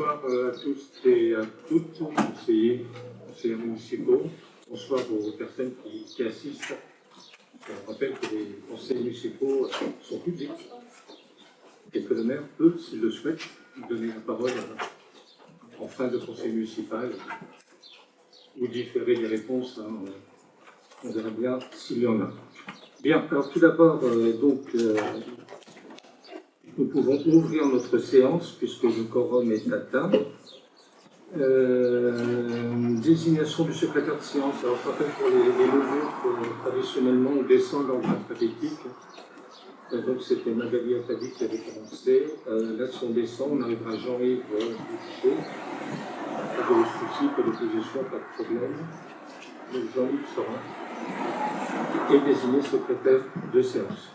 Bonsoir à tous et à toutes, conseillers municipaux. Bonsoir aux personnes qui assistent. Je rappelle que les conseils municipaux sont publics et que le maire peut, s'il le souhaite, donner la parole en fin de conseil municipal ou différer les réponses. On verra bien s'il y en a. Bien, alors tout d'abord, nous pouvons ouvrir notre séance puisque le quorum est atteint. Désignation du secrétaire de séance. Alors, je rappelle pour les mesures traditionnellement, on descend l'ordre alphabétique. Donc, c'était Magali Attali qui avait commencé. Là, si on descend, on arrivera à Jean-Yves Boucher. Pas de soucis, pas d'opposition, pas de problème. Donc, Jean-Yves Sorin est désigné secrétaire de séance.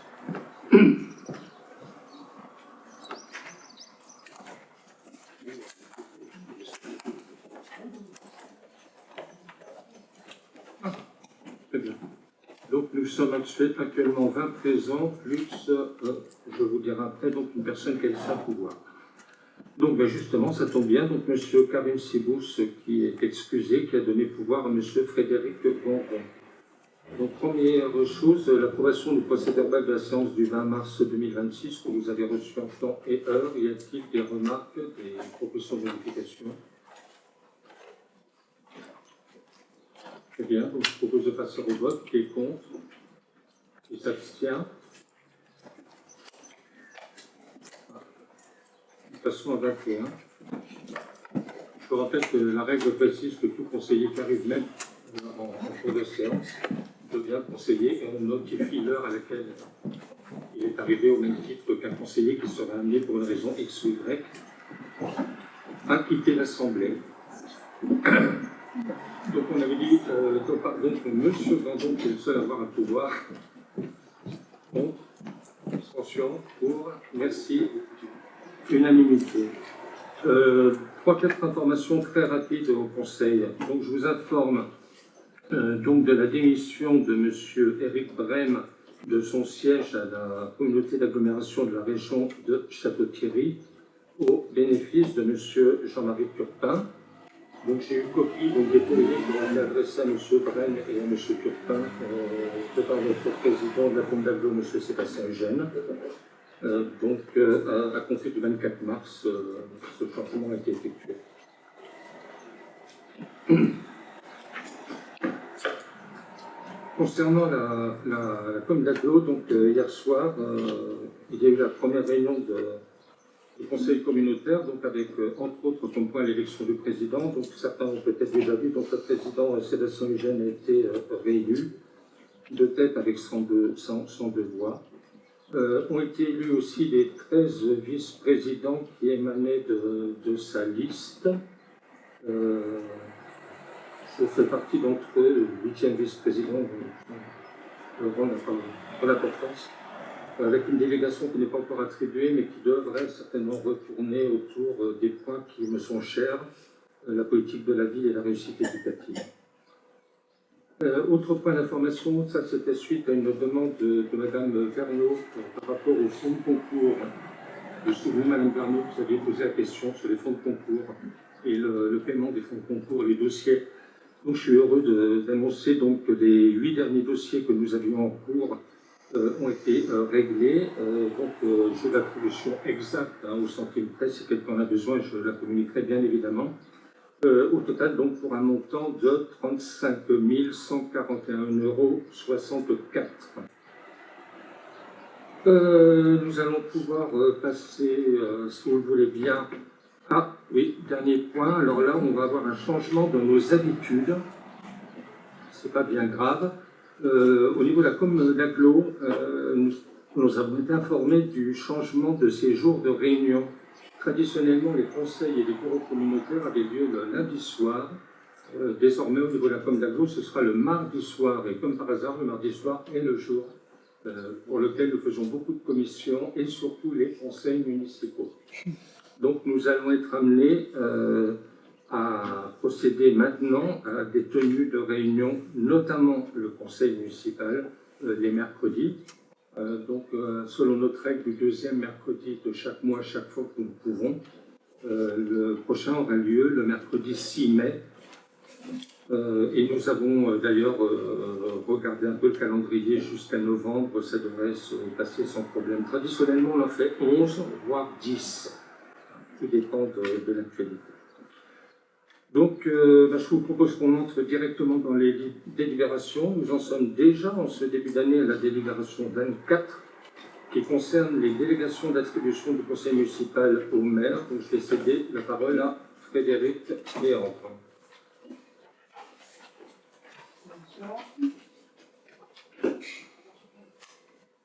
Très bien. Donc nous sommes actuellement 20 présents, plus, je vous dirai après, donc une personne qui a laissé un pouvoir. Donc justement, ça tombe bien, donc M. Karim Sibous, qui est excusé, qui a donné pouvoir à M. Frédéric Gondon. Donc première chose, l'approbation du procès-verbal de la séance du 20 mars 2026, que vous avez reçu en temps et heure. Y a-t-il des remarques, des propositions de modification? Très bien, donc je propose de passer au vote. Qui est contre? Qui s'abstient? Passons à 21. Je vous rappelle que la règle précise que tout conseiller qui arrive même en cours de séance devient conseiller et on notifie l'heure à laquelle il est arrivé au même titre qu'un conseiller qui sera amené pour une raison X ou Y à quitter l'Assemblée. Donc on avait dit, donc M. Gondon qui est le seul à avoir un pouvoir. Contre, abstention, pour, merci, unanimité. 3-4 informations très rapides au Conseil. Donc je vous informe donc de la démission de M. Éric Brem de son siège à la communauté d'agglomération de la région de Château-Thierry au bénéfice de M. Jean-Marie Turpin. Donc j'ai eu copie des courriers qui ont été adressés à M. Brem et à M. Turpin par notre président de la Commune d'Agglo, M. Sébastien Eugène. À compter du 24 mars, ce changement a été effectué. Concernant la Commune d'Agglo, hier soir, il y a eu la première réunion du conseil communautaire, donc avec, entre autres, comme point l'élection du président. Donc certains ont peut-être déjà vu, donc le président Sébastien Eugène a été réélu, de tête avec 102 voix. Ont été élus aussi les 13 vice-présidents qui émanaient de sa liste. Je fais partie d'entre eux, le 8e vice-président, le rang n'a pas d'importance, avec une délégation qui n'est pas encore attribuée, mais qui devrait certainement retourner autour des points qui me sont chers, la politique de la ville et la réussite éducative. Autre point d'information, ça c'était suite à une demande de Mme Verneau par rapport aux fonds de concours. Je me souviens, Mme Verneau, vous aviez posé la question sur les fonds de concours et le paiement des fonds de concours et les dossiers. Donc je suis heureux d'annoncer que les 8 derniers dossiers que nous avions en cours ont été réglés. J'ai l'attribution exacte au centime près. Si quelqu'un en a besoin, je la communiquerai bien évidemment. Au total, donc, pour un montant de 35 141,64 €. Nous allons pouvoir passer, si vous le voulez bien, oui, dernier point. Alors là, on va avoir un changement dans nos habitudes. C'est pas bien grave. Au niveau de la commune d'Agglo, nous avons été informés du changement de ces jours de réunion. Traditionnellement, les conseils et les bureaux communautaires avaient lieu le lundi soir. Désormais, au niveau de la commune d'Agglo, ce sera le mardi soir. Et comme par hasard, le mardi soir est le jour pour lequel nous faisons beaucoup de commissions et surtout les conseils municipaux. Donc nous allons être amenés à procéder maintenant à des tenues de réunion, notamment le conseil municipal, les mercredis. Selon notre règle du 2e mercredi de chaque mois, chaque fois que nous pouvons, Le prochain aura lieu le mercredi 6 mai. Et nous avons d'ailleurs regardé un peu le calendrier jusqu'à novembre, ça devrait se passer sans problème. Traditionnellement, on en fait 11, voire 10. Tout dépend de l'actualité. Donc, je vous propose qu'on entre directement dans les délibérations. Nous en sommes déjà en ce début d'année à la délibération 24, qui concerne les délégations d'attribution du conseil municipal au maire. Donc, je vais céder la parole à Frédéric Léandre.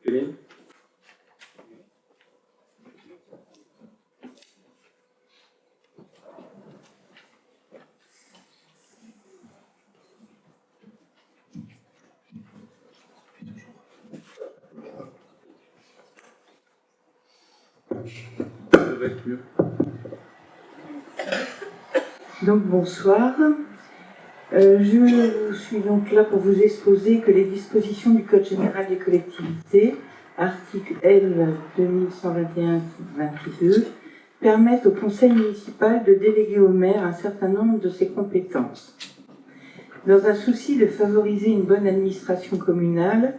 Céline ? Donc bonsoir, je suis donc là pour vous exposer que les dispositions du Code général des collectivités, article L 2121-22, permettent au conseil municipal de déléguer au maire un certain nombre de ses compétences. Dans un souci de favoriser une bonne administration communale,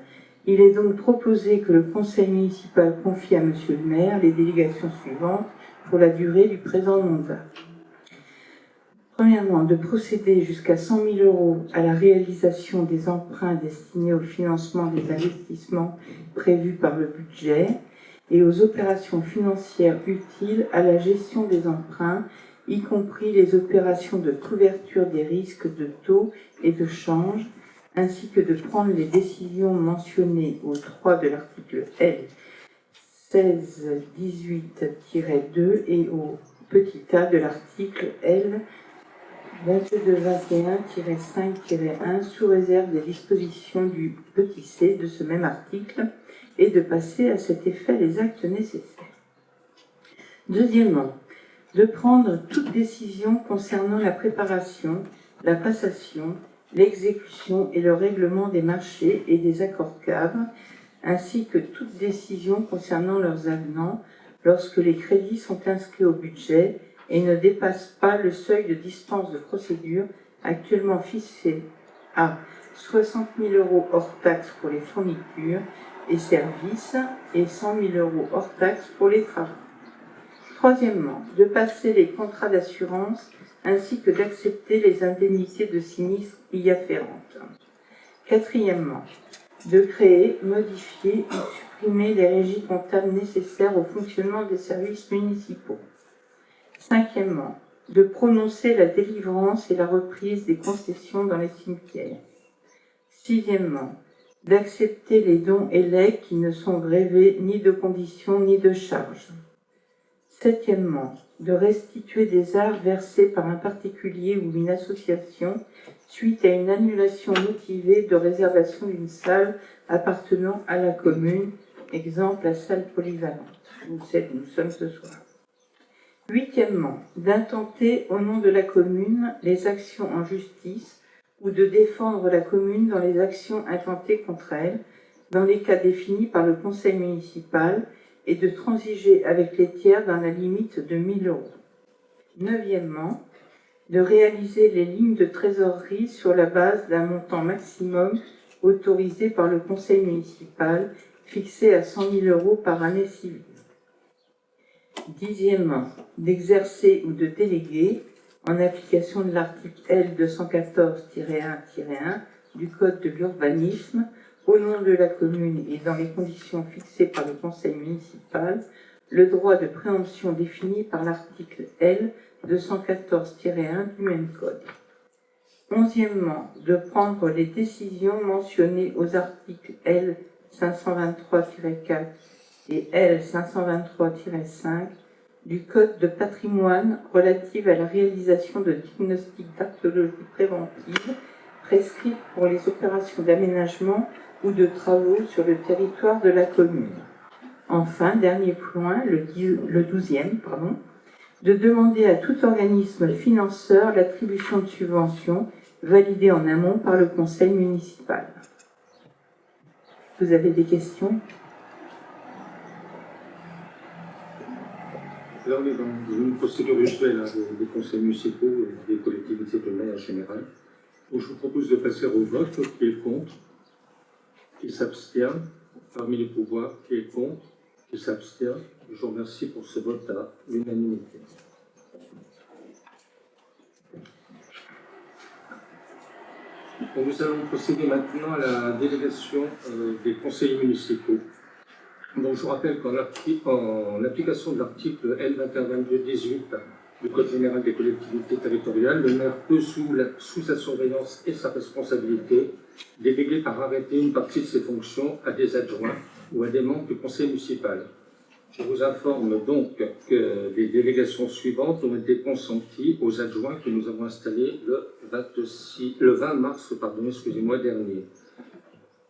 il est donc proposé que le conseil municipal confie à monsieur le maire les délégations suivantes pour la durée du présent mandat. Premièrement, de procéder jusqu'à 100 000 € à la réalisation des emprunts destinés au financement des investissements prévus par le budget et aux opérations financières utiles à la gestion des emprunts, y compris les opérations de couverture des risques de taux et de change, ainsi que de prendre les décisions mentionnées au 3 de l'article L 1618-2 et au petit a de l'article L 2221-5-1 sous réserve des dispositions du petit c de ce même article et de passer à cet effet les actes nécessaires. Deuxièmement, de prendre toute décision concernant la préparation, la passation, l'exécution et le règlement des marchés et des accords cadres, ainsi que toute décision concernant leurs avenants lorsque les crédits sont inscrits au budget et ne dépassent pas le seuil de dispense de procédure actuellement fixé à 60 000 € hors taxes pour les fournitures et services et 100 000 € hors taxes pour les travaux. Troisièmement, de passer les contrats d'assurance ainsi que d'accepter les indemnités de sinistre y afférentes. Quatrièmement, de créer, modifier ou supprimer les régies comptables nécessaires au fonctionnement des services municipaux. Cinquièmement, de prononcer la délivrance et la reprise des concessions dans les cimetières. Sixièmement, d'accepter les dons et legs qui ne sont grevés ni de conditions ni de charges. Septièmement, de restituer des arts versés par un particulier ou une association suite à une annulation motivée de réservation d'une salle appartenant à la commune, exemple la salle polyvalente. Vous savez où nous sommes ce soir. Huitièmement, d'intenter au nom de la commune les actions en justice ou de défendre la commune dans les actions intentées contre elle, dans les cas définis par le conseil municipal, et de transiger avec les tiers dans la limite de 1 000 €. Neuvièmement, de réaliser les lignes de trésorerie sur la base d'un montant maximum autorisé par le conseil municipal, fixé à 100 000 € par année civile. Dixièmement, d'exercer ou de déléguer, en application de l'article L 214-1-1 du Code de l'urbanisme, au nom de la commune et dans les conditions fixées par le conseil municipal, le droit de préemption défini par l'article L 214-1 du même code. Onzièmement, de prendre les décisions mentionnées aux articles L 523-4 et L 523-5 du Code de patrimoine relative à la réalisation de diagnostics d'archéologie préventive prescrits pour les opérations d'aménagement ou de travaux sur le territoire de la commune. Enfin, dernier point, le 12e, de demander à tout organisme financeur l'attribution de subventions validées en amont par le conseil municipal. Vous avez des questions ? Là, on est dans une procédure usuelle des conseils municipaux et des collectivités de manière générale. Donc, je vous propose de passer au vote. Qui est contre? Qui s'abstient? Parmi les pouvoirs, qui est contre? Qui s'abstient? Je vous remercie pour ce vote à l'unanimité. Donc, nous allons procéder maintenant à la délégation des conseillers municipaux. Donc, je vous rappelle qu'en application de l'article L2122-18 du Code général des collectivités territoriales, le maire peut, sous sa surveillance et sa responsabilité, déléguer par arrêté une partie de ses fonctions à des adjoints ou à des membres du conseil municipal. Je vous informe donc que les délégations suivantes ont été consenties aux adjoints que nous avons installés le 20 mars dernier.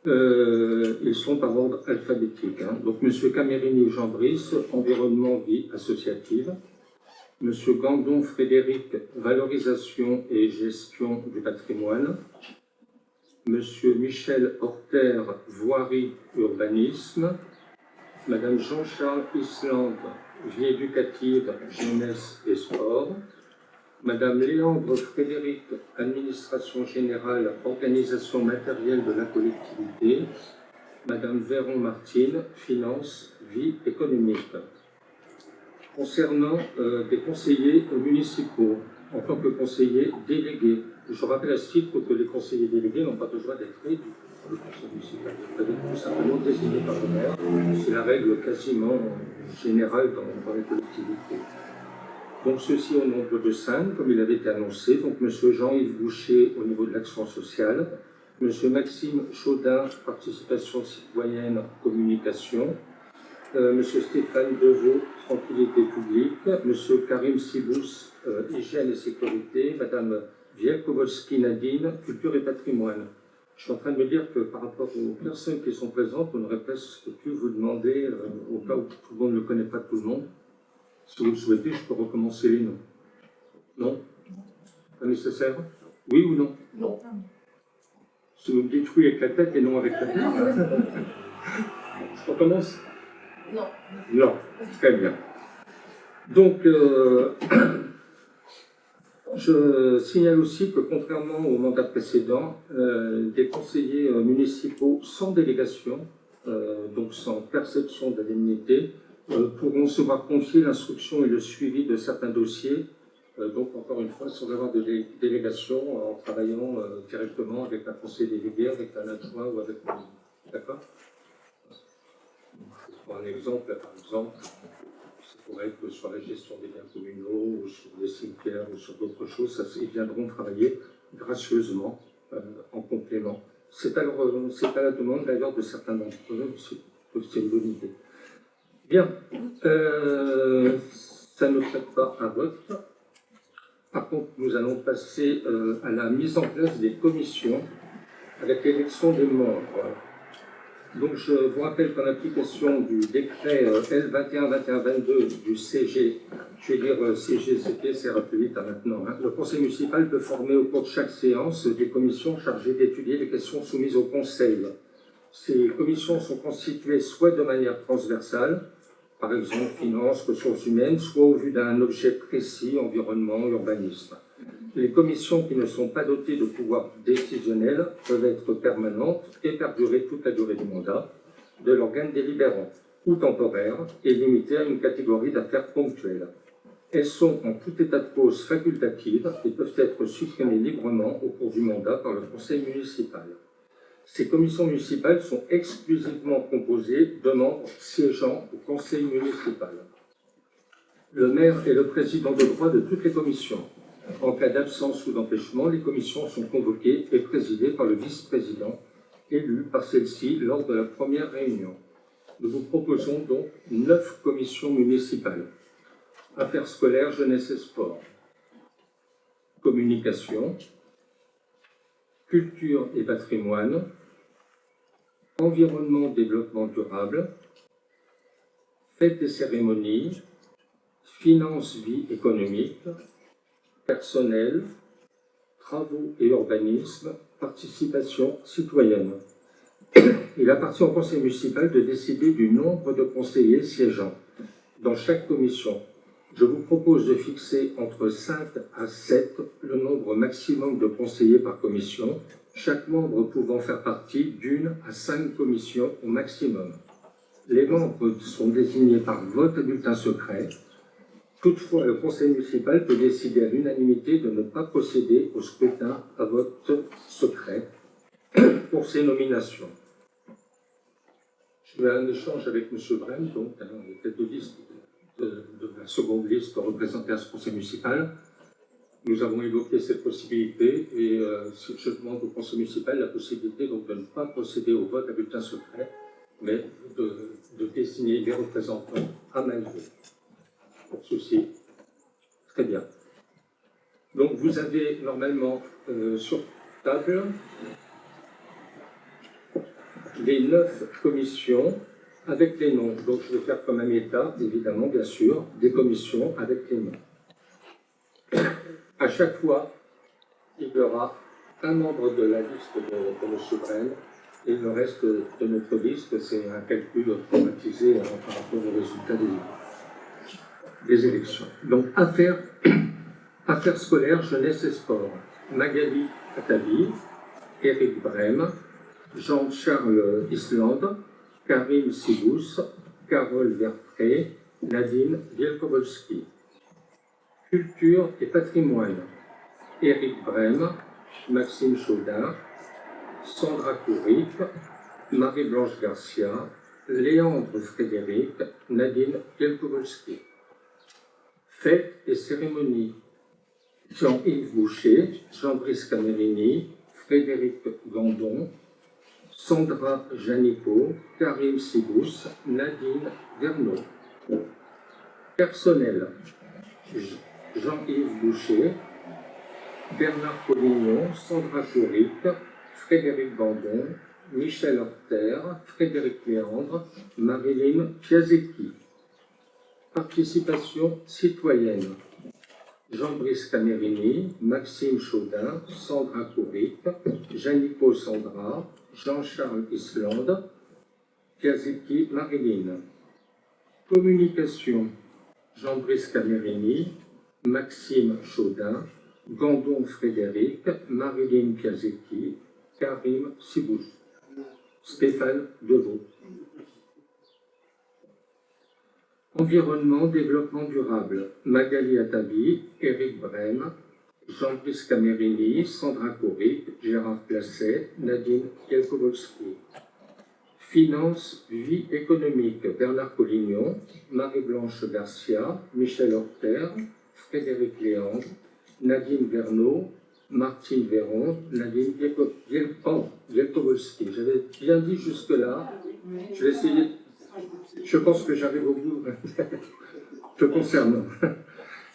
Ils sont par ordre alphabétique. Donc, M. Camerini Jean-Brice, Environnement, Vie associative. M. Gandon Frédéric, Valorisation et Gestion du patrimoine. M. Michel Horter, Voirie, Urbanisme. Madame Jean-Charles Islande, Vie éducative, Jeunesse et Sport. Madame Léandre Frédéric, Administration générale, Organisation matérielle de la collectivité. Madame Véron Martine, Finances, Vie économique. Concernant des conseillers municipaux, en tant que conseillers délégués, je rappelle à ce titre que les conseillers délégués n'ont pas besoin d'être élus par le conseil municipal. Ils peuvent être tout simplement désignés par le maire. C'est la règle quasiment générale dans les collectivités. Donc, ceci au nombre de 5, comme il avait été annoncé. Donc, M. Jean-Yves Boucher au niveau de l'action sociale, M. Maxime Chaudin, participation citoyenne, communication, M. Stéphane Deveau, tranquillité publique, M. Karim Sibous, hygiène et sécurité, Mme Wielkowski Nadine, culture et patrimoine. Je suis en train de me dire que par rapport aux personnes qui sont présentes, on aurait presque pu vous demander, au cas où tout le monde ne connaît pas tout le monde, si vous le souhaitez, je peux recommencer les noms. Non? Pas nécessaire? Oui ou non? Non. Si vous me dites oui avec la tête et non avec la tête. Je recommence? Non. Non. Très bien. Donc, je signale aussi que contrairement au mandat précédent, des conseillers municipaux sans délégation, donc sans perception d'indemnité, pourront se voir confier l'instruction et le suivi de certains dossiers, donc encore une fois sans avoir de délégation, en travaillant directement avec un conseiller délégué, avec un adjoint ou avec un... D'accord? Pour un exemple, par exemple, ça pourrait être sur la gestion des biens communaux, ou sur les cimetières, ou sur d'autres choses, ils viendront travailler gracieusement en complément. C'est à la demande d'ailleurs de certains d'entre eux, c'est une bonne idée. Bien, ça ne traite pas un vote. Par contre, nous allons passer à la mise en place des commissions avec l'élection des membres. Donc, je vous rappelle qu'en application du décret L21-21-22 du CG, je vais dire CGCP, c'est plus vite maintenant, le conseil municipal peut former au cours de chaque séance des commissions chargées d'étudier les questions soumises au conseil. Ces commissions sont constituées soit de manière transversale, par exemple finances, ressources humaines, soit au vu d'un objet précis, environnement, urbanisme. Les commissions qui ne sont pas dotées de pouvoirs décisionnels peuvent être permanentes et perdurer toute la durée du mandat de l'organe délibérant, ou temporaire, et limitées à une catégorie d'affaires ponctuelles. Elles sont en tout état de cause facultatives et peuvent être supprimées librement au cours du mandat par le conseil municipal. Ces commissions municipales sont exclusivement composées de membres siégeant au conseil municipal. Le maire est le président de droit de toutes les commissions. En cas d'absence ou d'empêchement, les commissions sont convoquées et présidées par le vice-président, élu par celle-ci lors de la première réunion. Nous vous proposons donc 9 commissions municipales. Affaires scolaires, jeunesse et sport. Communication. Culture et patrimoine. Environnement, développement durable. Fêtes et cérémonies. Finances, vie économique. Personnel, travaux et urbanisme, participation citoyenne. Il appartient au conseil municipal de décider du nombre de conseillers siégeant dans chaque commission. Je vous propose de fixer entre 5 à 7 le nombre maximum de conseillers par commission, chaque membre pouvant faire partie d'une à 5 commissions au maximum. Les membres sont désignés par vote à bulletin secret. Toutefois, le conseil municipal peut décider à l'unanimité de ne pas procéder au scrutin à vote secret pour ces nominations. J'ai eu un échange avec M. Brem, donc la tête de liste de la seconde liste représentée à ce conseil municipal. Nous avons évoqué cette possibilité et je demande au conseil municipal la possibilité donc, de ne pas procéder au vote à bulletin secret, mais de désigner les représentants à main levée. Pour ceci, très bien. Donc vous avez normalement sur table les 9 commissions avec les noms. Donc je vais faire comme un état, évidemment, bien sûr, des commissions avec les noms. À chaque fois, il y aura un membre de la liste de M. Brel et le reste de notre liste, c'est un calcul automatisé par rapport aux résultats des élections. Donc, affaires scolaires, jeunesse et sport. Magali Atabi, Éric Brem, Jean-Charles Islande, Karim Sibous, Carole Vertré, Nadine Bielkowski. Culture et patrimoine. Éric Brem, Maxime Chaudin, Sandra Kouric, Marie-Blanche Garcia, Léandre Frédéric, Nadine Bielkowski. Fêtes et cérémonies. Jean-Yves Boucher, Jean-Brice Camerini, Frédéric Gandon, Sandra Janico, Karim Sibous, Nadine Verneau. Personnel. Jean-Yves Boucher, Bernard Collignon, Sandra Kouric, Frédéric Gandon, Michel Horter, Frédéric Léandre, Marilyn Piasecki. Participation citoyenne. Jean-Brice Camerini, Maxime Chaudin, Sandra Kouric, Janico Sandra, Jean-Charles Islande, Piasecki Marilyn. Communication. Jean-Brice Camerini, Maxime Chaudin, Gandon Frédéric, Marilyn Piasecki, Karim Sibous, Stéphane Deveau. Environnement, développement durable. Magali Atabi, Éric Brem, Jean-Brice Camerini, Sandra Kouric, Gérard Placet, Nadine Bielkowski. Finance, vie économique. Bernard Collignon, Marie-Blanche Garcia, Michel Horter, Frédéric Léandre, Nadine Verneau, Martine Véron, Nadine Bielkowski. J'avais bien dit jusque-là. Je vais essayer. Je pense que j'arrive au bout. Te concernant.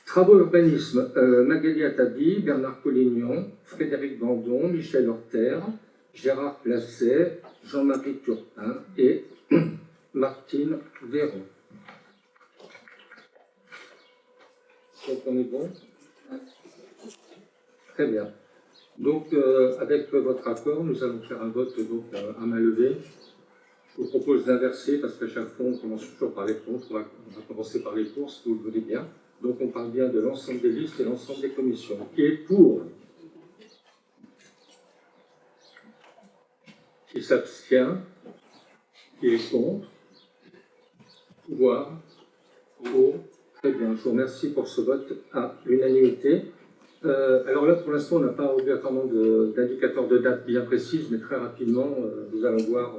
Travaux urbanisme. Magali Atabi, Bernard Collignon, Frédéric Gandon, Michel Horter, Gérard Placet, Jean-Marie Turpin et Martine Véron. Donc on est bon? Très bien. Donc avec votre accord, nous allons faire un vote donc, à main levée. Je vous propose d'inverser parce qu'à chaque fois on commence toujours par les contre. On va commencer par les pour, si vous le voulez bien. Donc on parle bien de l'ensemble des listes et l'ensemble des commissions. Qui est pour? Qui s'abstient? Qui est contre? Pouvoir? Pour? Très bien, je vous remercie pour ce vote à l'unanimité. Alors là, pour l'instant, on n'a pas obligatoirement d'indicateur de date bien précise, mais très rapidement, nous allons voir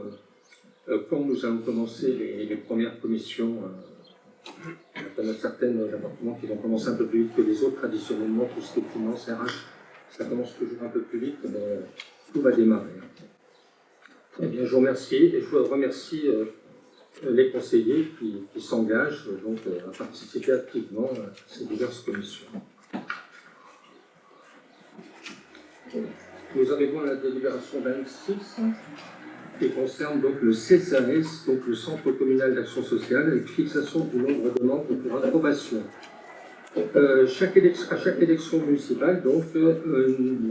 quand nous allons commencer les premières commissions. Il y en a certaines appartements qui vont commencer un peu plus vite que les autres. Traditionnellement, tout ce qui est finance, RH, ça commence toujours un peu plus vite, mais tout va démarrer. Très bien, je vous remercie et je vous remercie les conseillers qui s'engagent donc à participer activement à ces diverses commissions. Nous arrivons à la délibération 26 qui concerne donc le CCAS, donc le Centre communal d'action sociale, avec fixation du nombre de membres pour approbation. À chaque élection municipale, donc,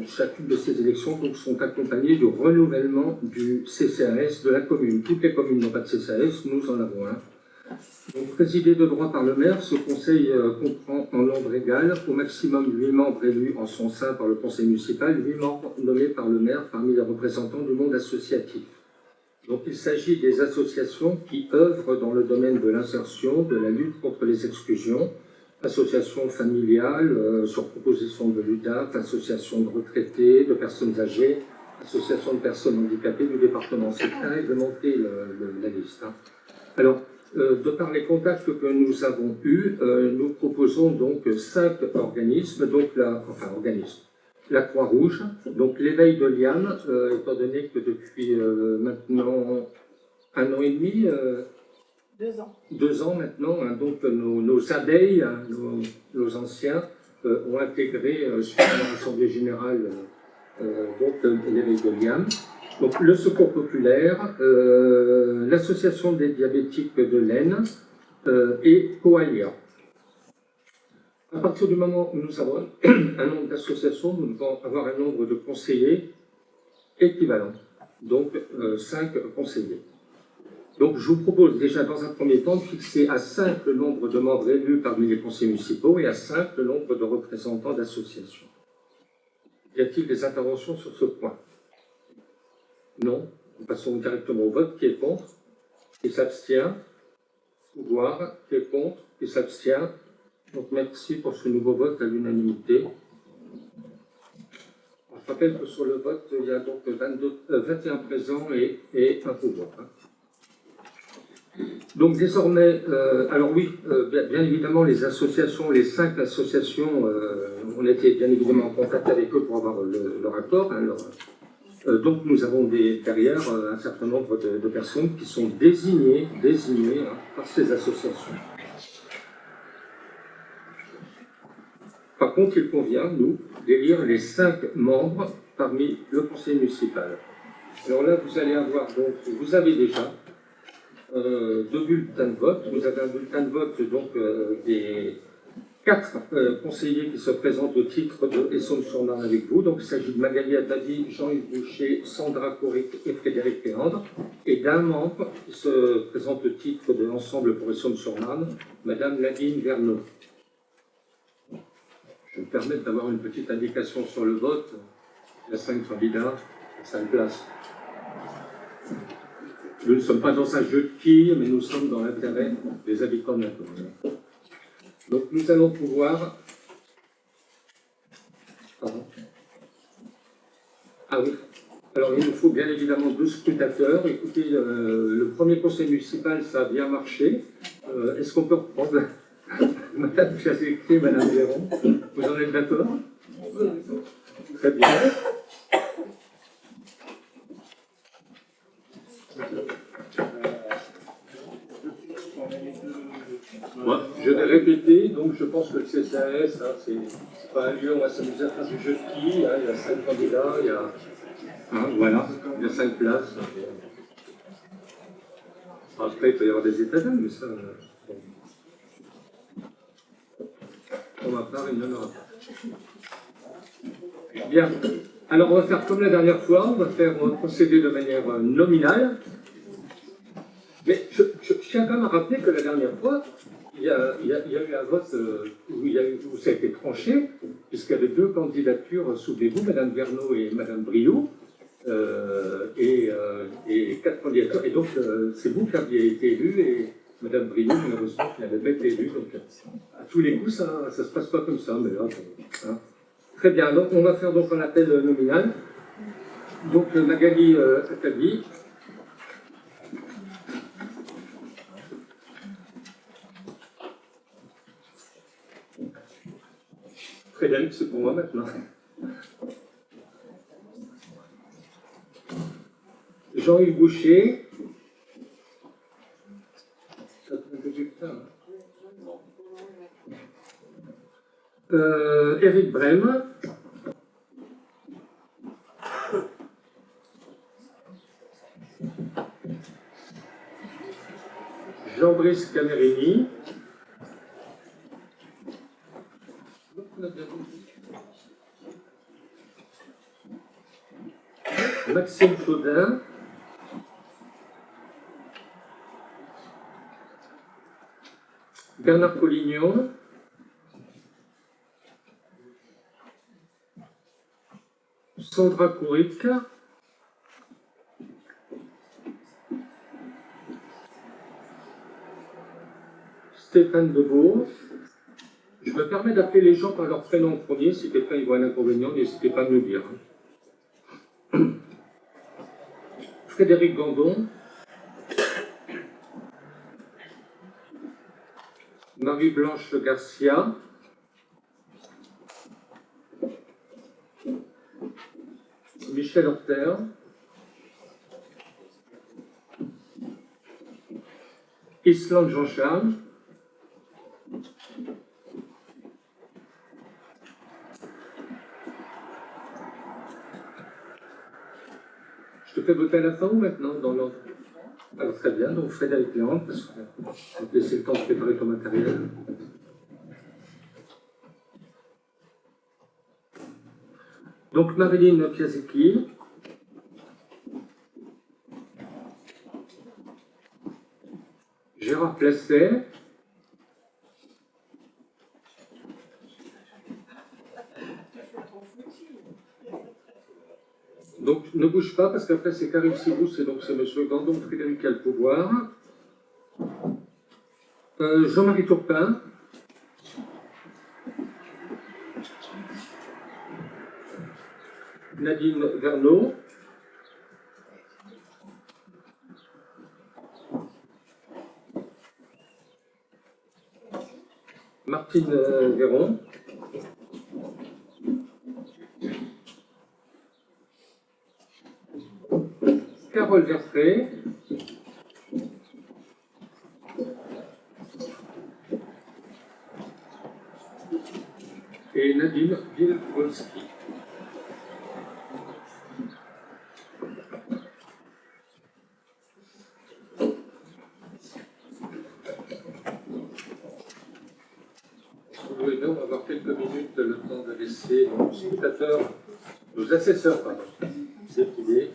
chacune de ces élections donc, sont accompagnées du renouvellement du CCAS de la commune. Toutes les communes n'ont pas de CCAS, nous en avons un. Donc, présidé de droit par le maire, ce conseil comprend en nombre égal au maximum 8 membres élus en son sein par le conseil municipal, 8 membres nommés par le maire parmi les représentants du monde associatif. Donc il s'agit des associations qui œuvrent dans le domaine de l'insertion, de la lutte contre les exclusions, associations familiales sur proposition de l'UDAF, associations de retraités, de personnes âgées, associations de personnes handicapées du département. C'est très réglementé la liste. Alors, de par les contacts que nous avons eus, nous proposons donc 5 organismes, donc la Croix-Rouge, donc l'éveil de Liam, étant donné que depuis maintenant 1 an et demi, 2 ans maintenant, hein, donc nos abeilles, hein, nos anciens, ont intégré suite à l'Assemblée générale donc l'éveil de Liam. Donc le Secours populaire, l'Association des diabétiques de l'Aisne et Coalia. À partir du moment où nous avons un nombre d'associations, nous devons avoir un nombre de conseillers équivalent, donc 5 conseillers. Donc je vous propose déjà dans un premier temps de fixer à 5 le nombre de membres élus parmi les conseils municipaux et à 5 le nombre de représentants d'associations. Y a-t-il des interventions sur ce point? Non. Nous passons directement au vote. Qui est contre? Qui s'abstient? Pouvoir. Qui est contre? Qui s'abstient? Donc merci pour ce nouveau vote à l'unanimité. Je rappelle que sur le vote, il y a donc 21 présents et un pouvoir. Donc désormais, alors oui, bien évidemment, les associations, les 5 associations, on était bien évidemment en contact avec eux pour avoir leur accord. Hein, donc nous avons derrière un certain nombre de personnes qui sont désignées hein, par ces associations. Par contre, il convient, nous, d'élire les 5 membres parmi le conseil municipal. Alors là, vous allez avoir, donc, vous avez déjà 2 bulletins de vote. Vous avez un bulletin de vote donc, des 4 conseillers qui se présentent au titre de Essonnes-sur-Marne avec vous. Donc il s'agit de Magali Attali, Jean-Yves Boucher, Sandra Coric et Frédéric Péandre. Et d'un membre qui se présente au titre de l'Ensemble pour Essonnes-sur-Marne, Madame Nadine Verneau. Je vais me permettre d'avoir une petite indication sur le vote. Il y a 5 candidats, 5 places. Nous ne sommes pas dans un jeu de quilles, mais nous sommes dans l'intérêt des habitants de la commune. Donc nous allons pouvoir... Pardon. Ah oui. Alors il nous faut bien évidemment 2 scrutateurs. Écoutez, le premier conseil municipal, ça a bien marché. Est-ce qu'on peut reprendre Madame Chazécré, Madame Véron? Vous en êtes d'accord? Très bien. Ouais, je vais répéter, donc je pense que le CCAS, hein, c'est pas un lieu où on va s'amuser à faire du jeu de quilles, hein, il y a 5 candidats, il y a, hein, voilà, il y a 5 places. Après, il peut y avoir des états d'âme, mais ça... Pour ma part, il n'y en aura pas. Bien. Alors, on va faire comme la dernière fois, on va procéder de manière nominale. Mais je tiens quand même à rappeler que la dernière fois, il y a eu un vote où ça a été tranché, puisqu'il y avait 2 candidatures, souvenez-vous, Madame Verneau et Madame Briot, et 4 candidatures. Et donc, c'est vous qui aviez été élu, et Madame Briot, malheureusement, qui n'avait pas été élue. Donc, à tous les coups, ça ne se passe pas comme ça, mais là, hein. Très bien, donc on va faire donc un appel nominal. Donc, Magali Attali. Frédéric, c'est pour moi maintenant. Jean-Yves Boucher. Éric Brem. Jean-Brice Camerini. Maxime Chaudin. Bernard Collignon, Sandra Kouric, Stéphane Debeau. Je me permets d'appeler les gens par leur prénom en premier. Si quelqu'un y voit un inconvénient, n'hésitez pas à me le dire. Frédéric Gandon, Marie-Blanche Garcia, Michel Horter, Islande Jean-Charles, je te fais voter à la fin ou maintenant dans l'ordre? Alors très bien, donc Frédéric Léandre, parce qu'on va te laisser le temps de préparer ton matériel. Donc Marilyn Piasecki, Gérard Placet, donc ne bouge pas parce qu'après c'est Karim Sibous et donc c'est monsieur Gandon Frédéric qui a le pouvoir. Jean-Marie Tourpin, Nadine Verneau, Martine Véron, Carole Verfray, et Nadine Wilbolski. Oui, on va avoir quelques minutes le temps de laisser nos spectateurs, nos assesseurs, pardon, défiler.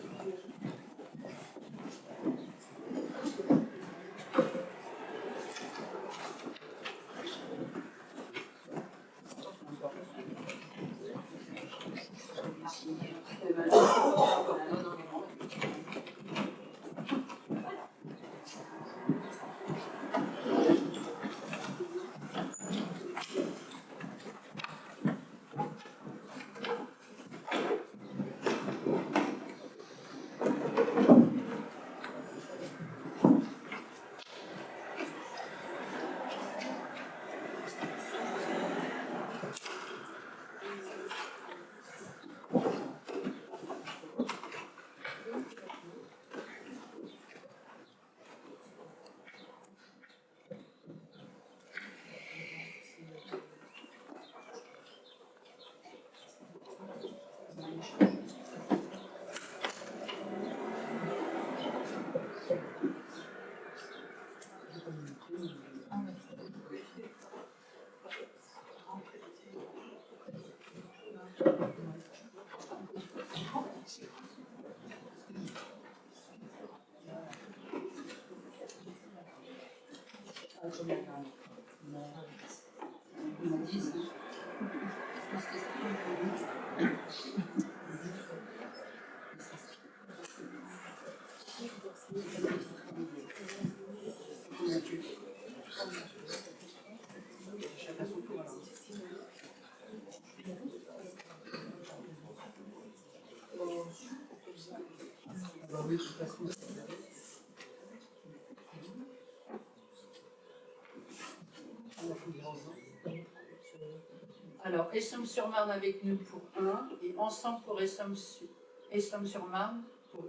Alors, Essômes-sur-Marne avec nous pour 1 et ensemble pour Essômes-sur-Marne pour 1.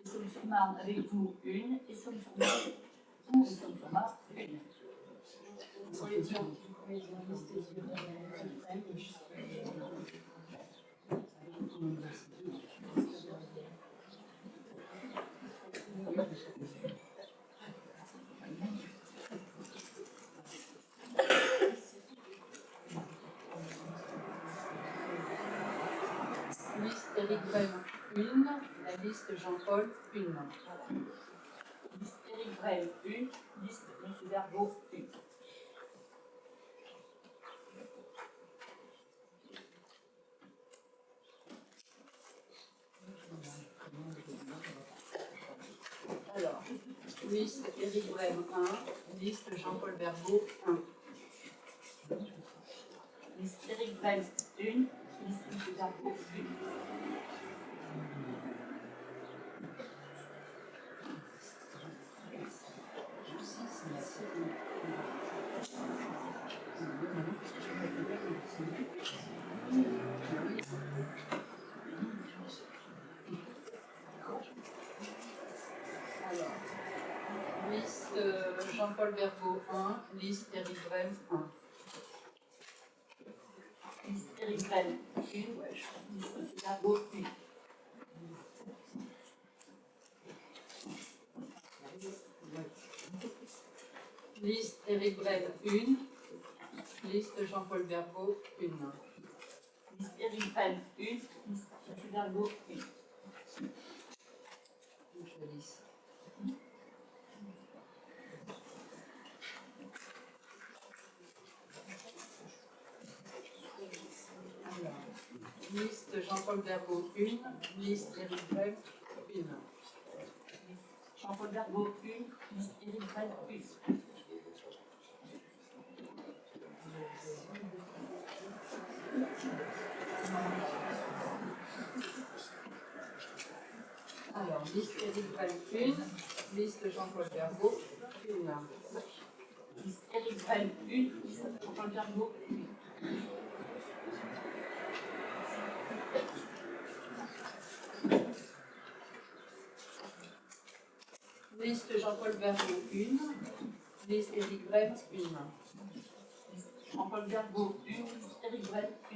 Essômes-sur-Marne avec vous 1, Essômes-sur-Marne ou Essômes-sur-Marne 1. Liste Éric Brem 1, la liste Jean-Paul 1. Liste Éric Brel 1, liste M. Verbeau 1. Liste Éric Brème 1. Liste Jean-Paul Bergaud 1. Liste Éric Brème 1. Liste M. Bergaud 1. Alors, liste Jean-Paul Bergaud 1. Liste Éric Brème 1. Liste Éric Brème 1. Liste M. Bergaud 1. Liste Éric Brème 1. Liste Jean-Paul Bergaud 1. Liste Éric Brème 1. Liste M. Bergaud 1. Alors, liste Jean-Paul Bergaud 1. Liste Éric Brème 1. Jean-Paul Bergaud 1. Liste Éric Brème 1. Alors, liste Éric Brème 1. Liste Jean-Paul Bergaud 1. Liste Éric Brème 1. Liste Jean-Paul Bergaud 1. Liste Jean-Paul Bergaud 1. Liste Éric Brème 1. Jean-Paul Bergaud 1. Liste Éric Brème 1.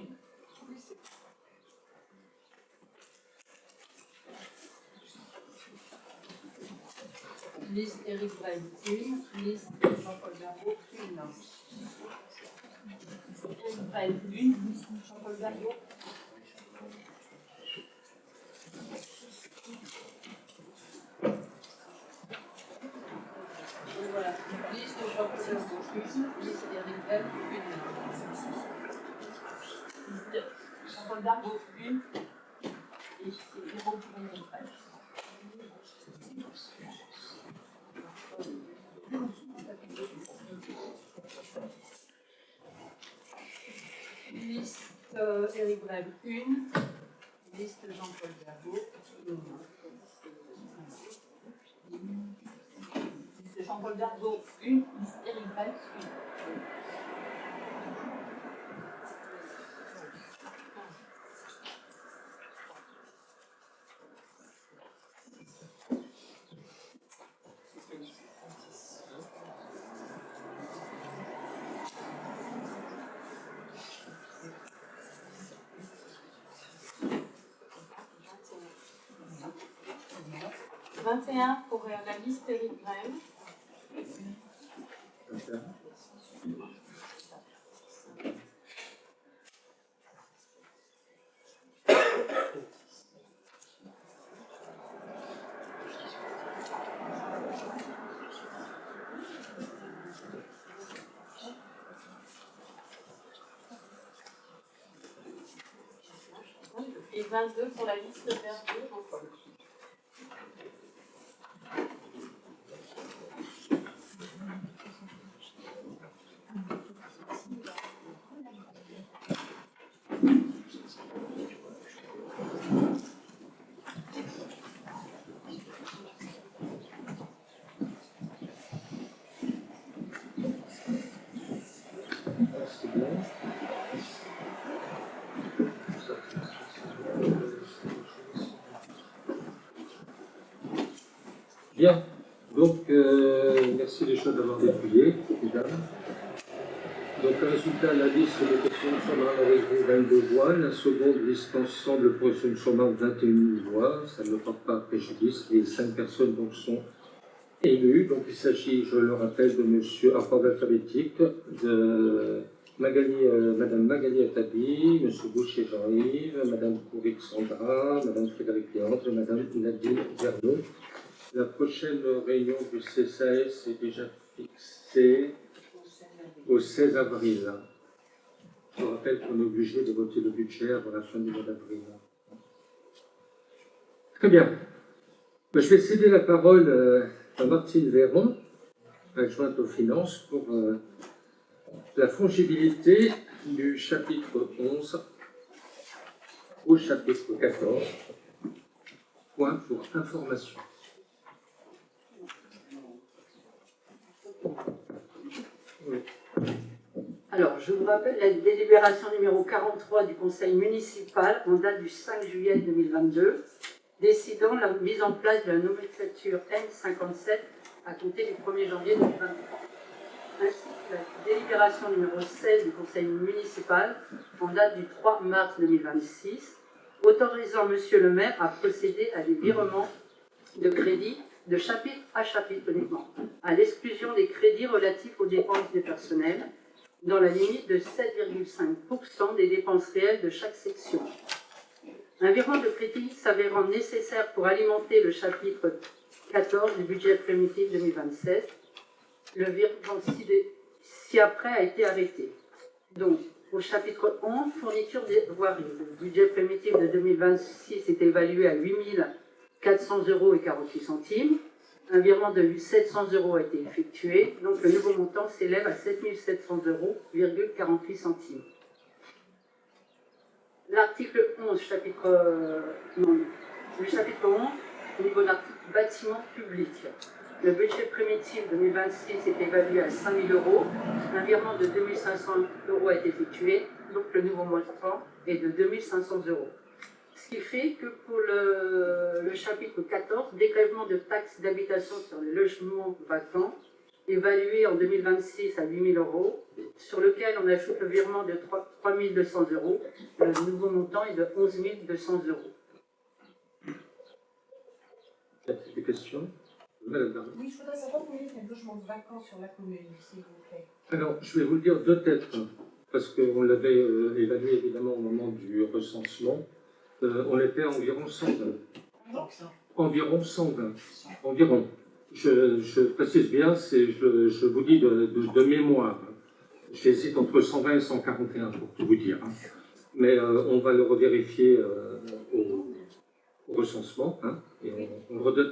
Liste Éric Brème 1. Liste Jean-Paul Bergaud 1. Éric Brème 1. Liste Jean-Paul Bergaud. Et voilà. Liste Jean-Paul Bergaud 1. Liste Éric Brème 1. Liste Jean-Paul Bergaud 1. Et c'est Hérault pour Éric Brème. Liste Éric Brème 1. Liste Jean-Paul Bergaud 1. Liste Jean-Paul Bergaud 1. Liste Éric Brème 1. Pour la liste Éric Brème. Et 22 pour la liste Bergaud Jean-Paul. Bien, donc merci les choses d'avoir dépouillé, mesdames. Donc le résultat, la liste de questions de Chambard avec vous 22 voix, la seconde liste ensemble pour de Chambard 21 voix, ça ne porte pas préjudice, les 5 personnes donc sont élues. Donc il s'agit, je le rappelle, de monsieur, rapport alphabétique, de Madame Magali Attabi, monsieur Boucher Jean-Yves, Madame Couric Sandra, Madame Frédéric Léandre et Madame Nadine Verneau. La prochaine réunion du CSAS est déjà fixée au 16 avril. Je vous rappelle qu'on est obligé de voter le budget avant la fin du mois d'avril. Très bien. Je vais céder la parole Martine Véron, adjointe aux finances, pour la fongibilité du chapitre 11 au chapitre 14. Point pour information. Oui. Alors, je vous rappelle la délibération numéro 43 du Conseil municipal en date du 5 juillet 2022, décidant la mise en place de la nomenclature N57 à compter du 1er janvier 2023. Ainsi que la délibération numéro 16 du Conseil municipal en date du 3 mars 2026, autorisant Monsieur le maire à procéder à des virements de crédits de chapitre à chapitre uniquement, à l'exclusion des crédits relatifs aux dépenses du personnel, dans la limite de 7,5% des dépenses réelles de chaque section. Un virement de crédit s'avérant nécessaire pour alimenter le chapitre 14 du budget primitif 2027, le virement ci-après a été arrêté. Donc, au chapitre 11, fourniture des voiries, le budget primitif de 2026 est évalué à 8 400 € et 48 centimes. Un virement de 700 € a été effectué, donc le nouveau montant s'élève à 7 700 €, 48 centimes. L'article 11, le chapitre 11, au niveau de l'article bâtiment public. Le budget primitif 2026 est évalué à 5 000 €. Un virement de 2 500 € a été effectué, donc le nouveau montant est de 2 500 €. Ce qui fait que pour le chapitre 14, dégrèvement de taxes d'habitation sur les logements vacants, évalué en 2026 à 8 000 €, sur lequel on ajoute le virement de 3 200 €. Le nouveau montant est de 11 200 €. Y a-t-il des questions? Madame. Oui, je voudrais savoir combien il y a de logements vacants sur la commune, s'il vous plaît. Alors, je vais vous le dire de tête, parce qu'on l'avait évalué évidemment au moment du recensement. On était à environ 120. Environ 120. Environ. Je précise bien, je vous dis de mémoire. J'hésite entre 120 et 141 pour tout vous dire. Mais on va le revérifier au recensement. Et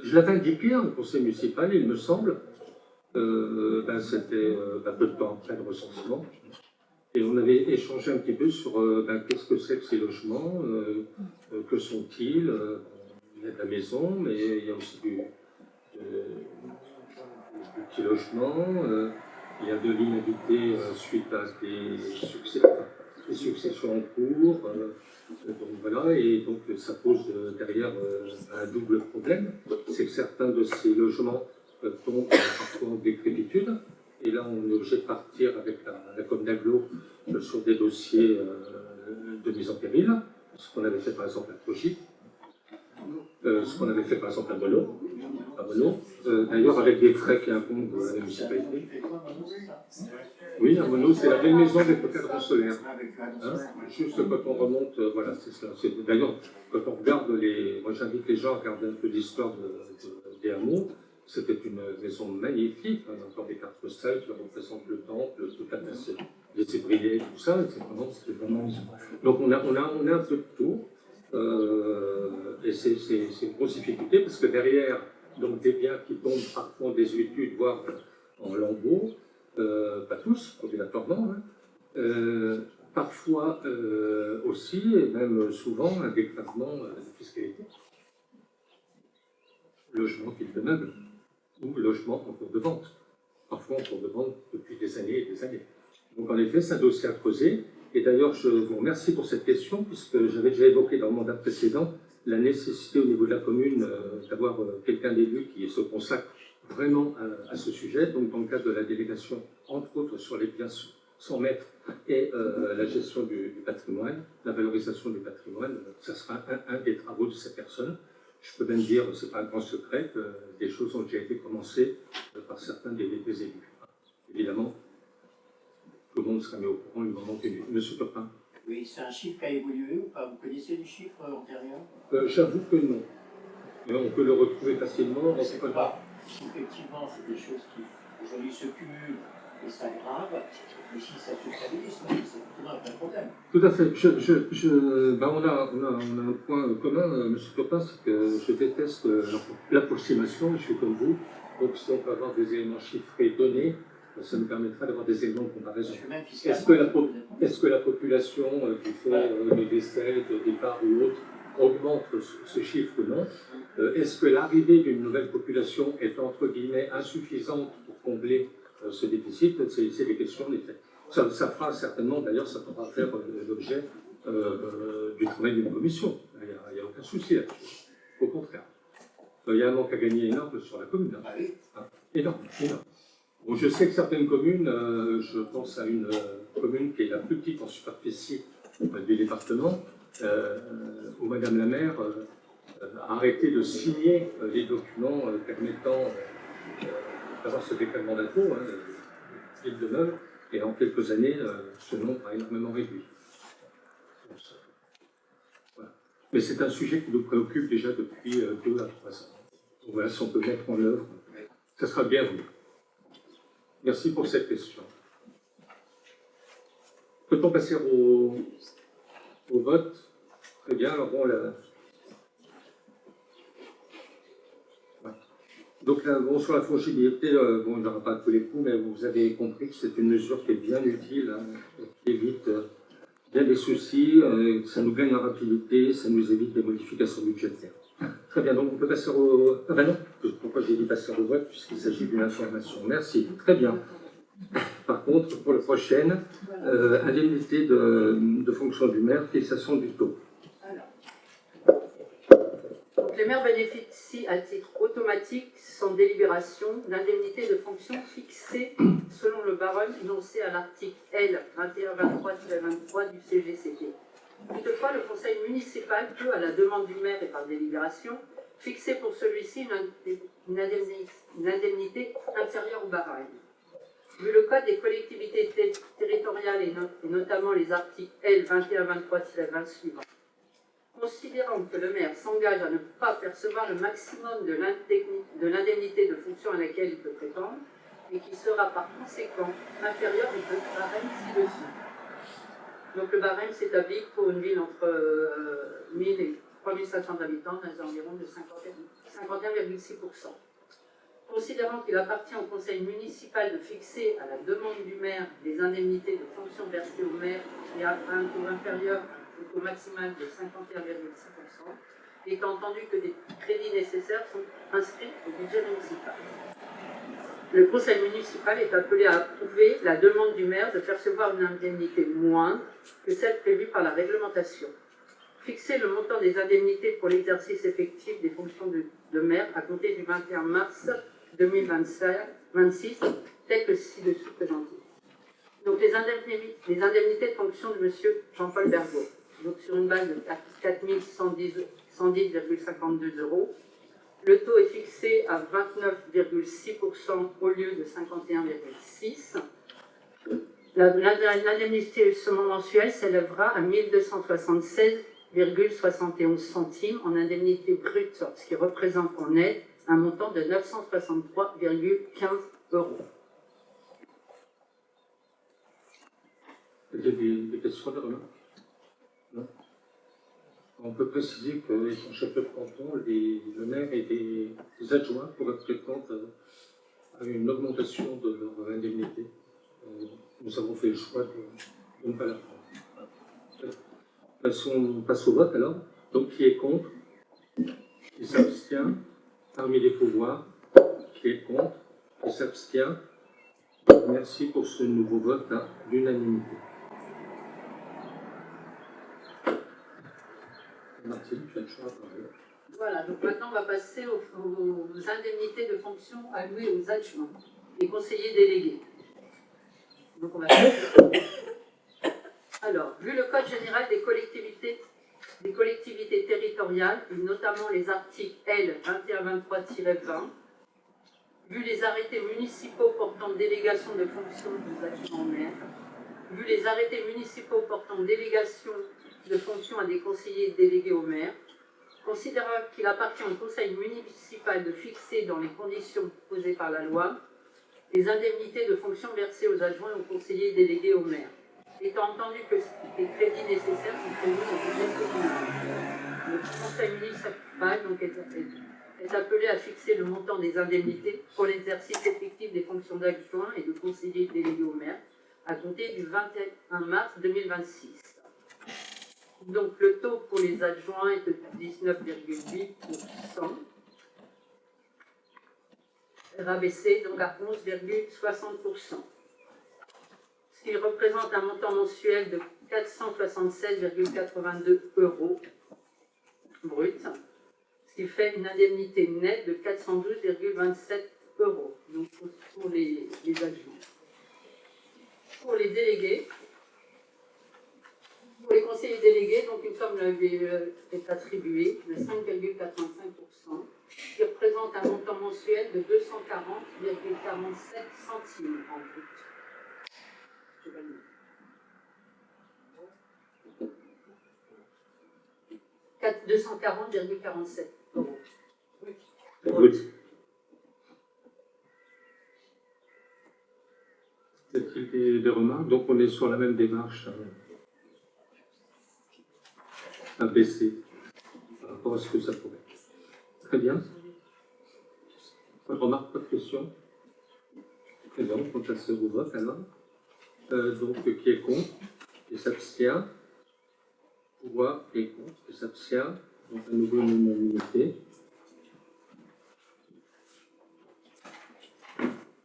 je l'avais indiqué au conseil municipal, il me semble. C'était peu de temps après le recensement. Et on avait échangé un petit peu sur qu'est-ce que c'est que ces logements, que sont-ils. Il y a de la maison, mais il y a aussi du petit logement. Il y a de l'inhabité suite à des successions en cours. Donc voilà, et donc ça pose derrière un double problème. C'est que certains de ces logements tombent parfois en décrépitude. Et là, on est obligé de partir avec la com d'agglo sur des dossiers de mise en péril, ce qu'on avait fait par exemple à Cogit, ce qu'on avait fait par exemple à Mono, d'ailleurs avec des frais qui incombent à la municipalité. Oui, à Mono, c'est la belle maison avec le cadran solaire. Juste quand on remonte, voilà, c'est ça. D'ailleurs, quand on regarde moi j'invite les gens à regarder un peu l'histoire des hameaux. C'était une maison magnifique, encore des cartes postales qui représentent le temple, toute la place des ébriers, tout ça. C'était vraiment. Donc on a un peu de tout. Et c'est une grosse difficulté parce que derrière, donc des biens qui tombent parfois en désuétude, voire en lambeaux, pas tous, obligatoirement, parfois aussi, et même souvent, un déclarement de fiscalité. Logement qu'il de meuble. Ou logement en cours de vente, parfois en cours de vente depuis des années et des années. Donc en effet, c'est un dossier à creuser. Et d'ailleurs, je vous remercie pour cette question, puisque j'avais déjà évoqué dans le mandat précédent la nécessité au niveau de la commune d'avoir quelqu'un d'élu qui se consacre vraiment à ce sujet. Donc dans le cadre de la délégation, entre autres sur les biens sans maître et la gestion du patrimoine, la valorisation du patrimoine, ça sera un des travaux de cette personne. Je peux même dire, ce n'est pas un grand secret, que des choses ont déjà été commencées par certains des élus. Évidemment, tout le monde sera mis au courant du moment venu. Monsieur Topin. Oui, c'est un chiffre qui a évolué ou pas? Vous connaissez les chiffres antérieurs? J'avoue que non. Mais on peut le retrouver facilement. C'est pas. Effectivement, c'est des choses qui aujourd'hui se cumulent et s'aggravent. Mais si ça se stabilise, c'est toujours un vrai problème. Tout à fait. On a un point commun, M. Topin, c'est que je déteste l'approximation, je suis comme vous. Donc si on peut avoir des éléments chiffrés donnés, ça nous permettra d'avoir des éléments de comparaison. Parce que même Est-ce que la population qui fait des décès, de départ ou autre, augmente ce chiffre ou non? Est-ce que l'arrivée d'une nouvelle population est entre guillemets insuffisante pour combler ce déficit? C'est des questions d'effet. Ça fera certainement, d'ailleurs, ça pourra faire l'objet du travail d'une commission. Il n'y a aucun souci là-dessus. Au contraire. Il y a un manque à gagner énorme sur la commune. Ah oui. Énorme, énorme. Bon, je sais que certaines communes, je pense à une commune qui est la plus petite en superficie du département, où Madame la maire a arrêté de signer les documents permettant d'avoir ce déclarement d'impôt, ville de meubles, et en quelques années, ce nombre a énormément réduit. Voilà. Mais c'est un sujet qui nous préoccupe déjà depuis 2 à 3 ans. Donc voilà, si on peut mettre en œuvre, ça sera bienvenu. Merci pour cette question. Peut-on passer au vote? Très bien, alors bon, donc là, bon, sur la fongibilité, bon, il n'y aura pas tous les coups, mais vous avez compris que c'est une mesure qui est bien utile, qui évite bien des soucis, ça nous gagne en rapidité, ça nous évite des modifications budgétaires. Très bien, donc on peut passer au... Ah ben non, pourquoi j'ai dit passer au vote, puisqu'il s'agit d'une information. Merci, très bien. Par contre, pour la prochaine, indemnité de fonction du maire, fixation du taux. Donc, les maires bénéficient à titre automatique, sans délibération, d'indemnités de fonction fixées selon le barème énoncé à l'article L 2123-23 du CGCT. Toutefois, le conseil municipal peut, à la demande du maire et par délibération, fixer pour celui-ci une indemnité inférieure au barème. Vu le code des collectivités territoriales et notamment les articles L 2123-20 suivants, considérant que le maire s'engage à ne pas percevoir le maximum de l'indemnité de fonction à laquelle il peut prétendre, et qui sera par conséquent inférieur au barème ci-dessus. Donc le barème s'établit pour une ville entre 1000 et 3500 habitants dans les environs de 51,6%. Considérant qu'il appartient au conseil municipal de fixer à la demande du maire des indemnités de fonction versées au maire et à un taux inférieur au taux maximal de 51,6%, étant entendu que des crédits nécessaires sont inscrits au budget municipal. Le conseil municipal est appelé à approuver la demande du maire de percevoir une indemnité moindre que celle prévue par la réglementation. Fixer le montant des indemnités pour l'exercice effectif des fonctions de maire à compter du 21 mars 2026, tel que ci-dessous présenté. Donc les indemnités de fonction de M. Jean-Paul Bergot, donc sur une base de 4 110,52 €. Le taux est fixé à 29,6% au lieu de 51,6%. L'indemnité mensuelle s'élèvera à 1276,71 centimes en indemnité brute, ce qui représente en net un montant de 963,15 €. Il y a des questions, des remarques? Non. On peut préciser qu'étant chef de canton, le maire et des adjoints pourraient prétendre à une augmentation de leur indemnité. Nous avons fait le choix de ne pas la prendre. On passe au vote alors. Donc qui est contre? Qui s'abstient? Parmi les pouvoirs, qui est contre? Qui s'abstient? Merci pour ce nouveau vote à l'unanimité. Martine, tu as le choix. Voilà, donc maintenant on va passer aux indemnités de fonction allouées aux adjoints, les conseillers délégués. Donc on va Alors, vu le Code général des collectivités territoriales, et notamment les articles L 2123-20, vu les arrêtés municipaux portant délégation de fonctions des adjoints maires, vu les arrêtés municipaux portant délégation de fonctions à des conseillers délégués au maire, considérant qu'il appartient au conseil municipal de fixer dans les conditions posées par la loi les indemnités de fonctions versées aux adjoints et aux conseillers délégués au maire, étant entendu que les crédits nécessaires sont prévus au budget communal. Le conseil municipal donc, est est appelé à fixer le montant des indemnités pour l'exercice effectif des fonctions d'adjoint et de conseiller délégué au maire à compter du 21 mars 2026. Donc le taux pour les adjoints est de 19,8%, rabaissé donc à 11,60%, ce qui représente un montant mensuel de 476,82 € brut, ce qui fait une indemnité nette de 412,27 € donc pour les adjoints. Pour les délégués, pour les conseillers délégués, donc une somme est attribuée de 5,85%, qui représente un montant mensuel de 240,47 centimes en brut. Je valide. 240,47 €. Brut. Y a-t-il des remarques? Donc on est sur la même démarche à baisser par rapport à ce que ça pourrait être. Très bien. Pas de remarques, pas de questions? Très bien, on passe au vote alors. Donc qui est contre? Qui s'abstient? Pouvoir qui est contre? Qui s'abstient? Donc à nouveau une unanimité.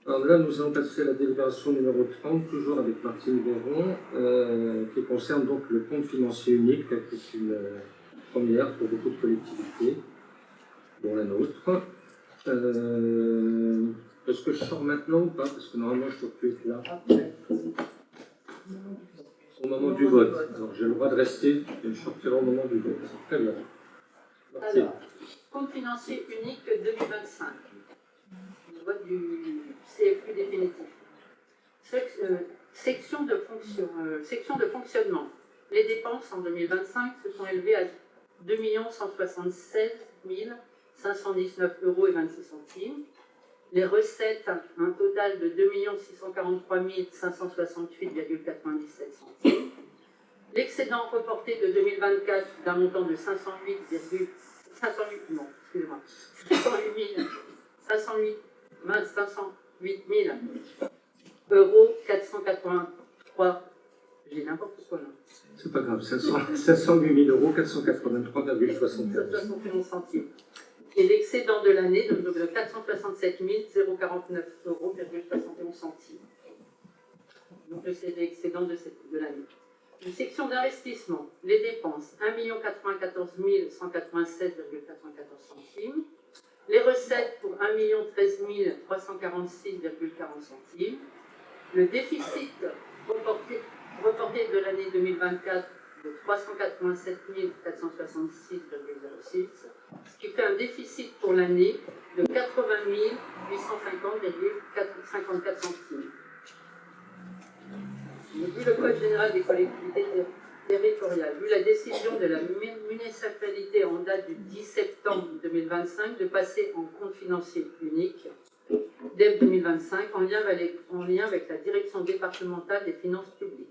Alors là, nous allons passer à la délibération numéro 30, toujours avec Martine Véron, qui concerne donc le compte financier unique, qui est une première pour beaucoup de collectivités, dont la nôtre. Est-ce que je sors maintenant ou pas? Parce que normalement, je ne dois plus être là. Au moment du vote. Alors, j'ai le droit de rester, et je sortirai au moment du vote. Très bien. Martine. Alors, compte financier unique 2025. Le vote du CFU définitif. Section de fonctionnement. Les dépenses en 2025 se sont élevées à 2 176 519,26 €. Les recettes, un total de 2 643 568,97 centimes. L'excédent reporté de 2024 d'un montant de 508 € 483. J'ai n'importe quoi là. C'est pas grave, 508 000 483,71 centimes. Et l'excédent de l'année de 467 049,71 €. Donc c'est l'excédent de l'année. Une section d'investissement, les dépenses 1 094 187,94 centimes. Les recettes pour 1 013 346,40 centimes. Le déficit reporté de l'année 2024 de 387 466,06, ce qui fait un déficit pour l'année de 80 850,54 centimes. Vu le Code général des collectivités territoriales, vu la décision de la municipalité en date du 10 septembre 2025 de passer en compte financier unique dès 2025 en lien avec la direction départementale des finances publiques.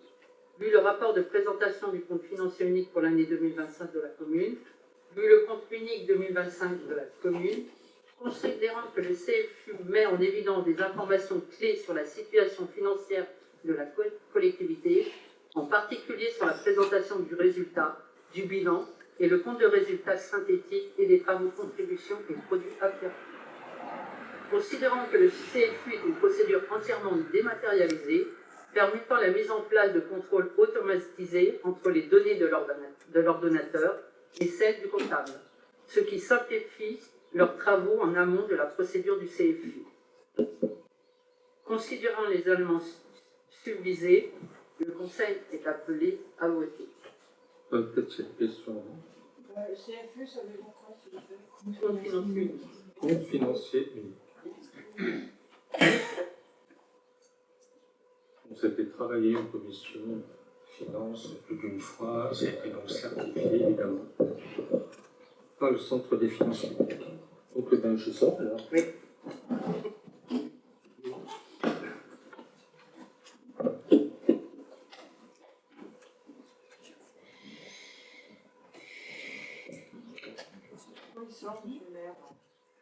Vu le rapport de présentation du compte financier unique pour l'année 2025 de la commune, vu le compte unique 2025 de la commune, considérant que le CFU met en évidence des informations clés sur la situation financière de la collectivité, en particulier sur la présentation du résultat, du bilan et le compte de résultats synthétique et des travaux de contribution et produits afférents. Considérant que le CFU est une procédure entièrement dématérialisée, permettant la mise en place de contrôles automatisés entre les données de l'ordonnateur et celles du comptable, ce qui simplifie leurs travaux en amont de la procédure du CFU. Considérant les éléments subvisés, le Conseil est appelé à voter. Peut-être cette question. Le CFU, ça veut dire quoi, s'il vous plaît? Compte financier unique. Compte financier unique. On s'était travaillé en commission finance plus d'une fois, c'était donc certifié évidemment par le centre des finances publiques. Donc je sors alors. Oui.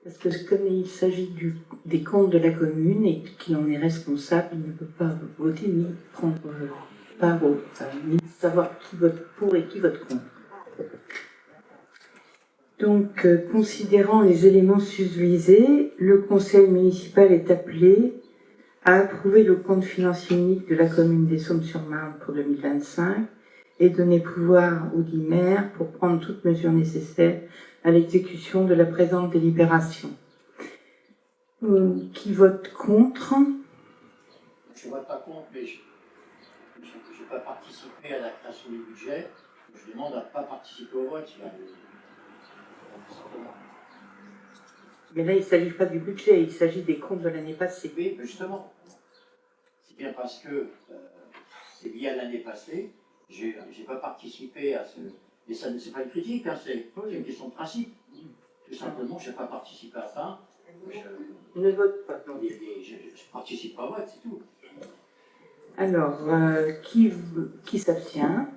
Parce que comme il s'agit des comptes de la commune et qu'il en est responsable, il ne peut pas voter ni prendre part ni savoir qui vote pour et qui vote contre. Donc, considérant les éléments susvisés, le conseil municipal est appelé à approuver le compte financier unique de la commune des Sommes-sur-Marne pour 2025 et donner pouvoir au dit maire pour prendre toutes mesures nécessaires à l'exécution de la présente délibération. Qui vote contre? Je ne vote pas contre, mais je n'ai pas participé à la création du budget. Je demande à ne pas participer au vote. Mais là, il ne s'agit pas du budget, il s'agit des comptes de l'année passée. Oui, mais justement, c'est bien parce que c'est lié à l'année passée, j'ai pas participé à ce... Et ça ne c'est pas une critique, hein, c'est une question de principe. Tout simplement, je n'ai pas participé à ça. Ne vote pas. Je ne participe pas au vote, c'est tout. Alors, qui s'abstient?